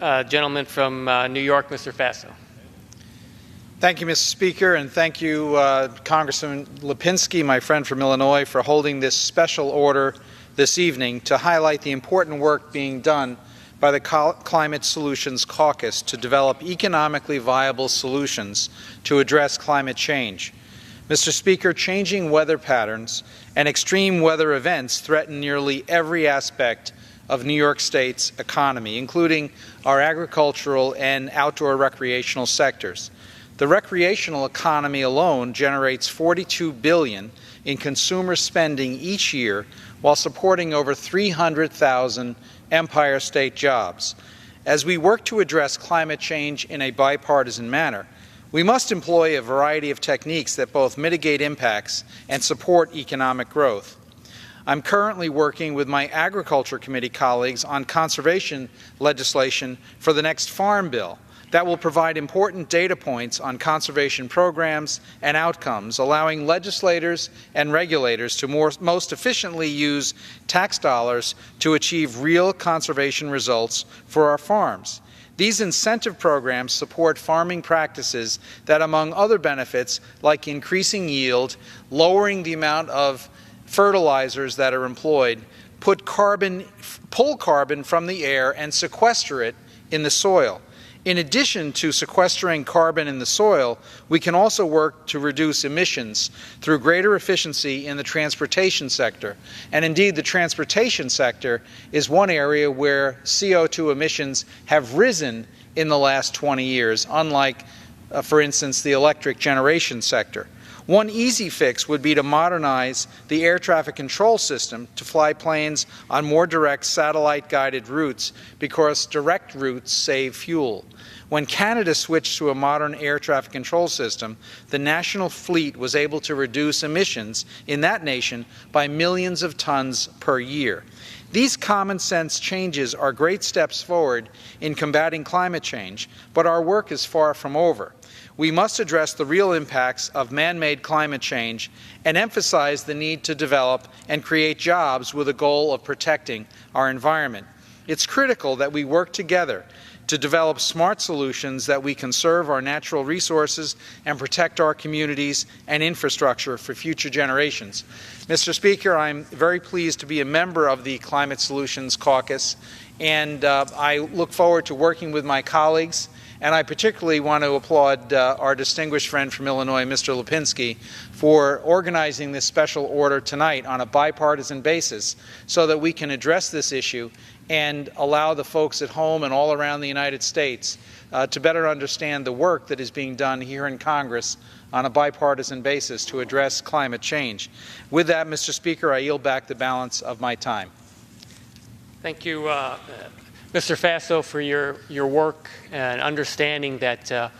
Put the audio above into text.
Gentleman from New York, Mr. Faso. Thank you, Mr. Speaker, and thank you, Congressman Lipinski, my friend from Illinois, for holding this special order this evening to highlight the important work being done by the Climate Solutions Caucus to develop economically viable solutions to address climate change. Mr. Speaker, changing weather patterns and extreme weather events threaten nearly every aspect of New York State's economy, including our agricultural and outdoor recreational sectors. The recreational economy alone generates $42 billion in consumer spending each year while supporting over 300,000 Empire State jobs. As we work to address climate change in a bipartisan manner, we must employ a variety of techniques that both mitigate impacts and support economic growth. I'm currently working with my Agriculture Committee colleagues on conservation legislation for the next Farm Bill that will provide important data points on conservation programs and outcomes, allowing legislators and regulators to most efficiently use tax dollars to achieve real conservation results for our farms. These incentive programs support farming practices that, among other benefits, like increasing yield, lowering the amount of fertilizers that are employed, pull carbon from the air and sequester it in the soil. In addition to sequestering carbon in the soil, we can also work to reduce emissions through greater efficiency in the transportation sector. And indeed, the transportation sector is one area where CO2 emissions have risen in the last 20 years, unlike, for instance, the electric generation sector. One easy fix would be to modernize the air traffic control system to fly planes on more direct satellite-guided routes because direct routes save fuel. When Canada switched to a modern air traffic control system, the national fleet was able to reduce emissions in that nation by millions of tons per year. These common sense changes are great steps forward in combating climate change, but our work is far from over. We must address the real impacts of man-made climate change and emphasize the need to develop and create jobs with a goal of protecting our environment. It's critical that we work together to develop smart solutions that we conserve our natural resources and protect our communities and infrastructure for future generations. Mr. Speaker, I'm very pleased to be a member of the Climate Solutions Caucus, and I look forward to working with my colleagues. And I particularly want to applaud our distinguished friend from Illinois, Mr. Lipinski, for organizing this special order tonight on a bipartisan basis so that we can address this issue and allow the folks at home and all around the United States to better understand the work that is being done here in Congress on a bipartisan basis to address climate change. With that, Mr. Speaker, I yield back the balance of my time. Thank you, Mr. Faso, for your work and understanding that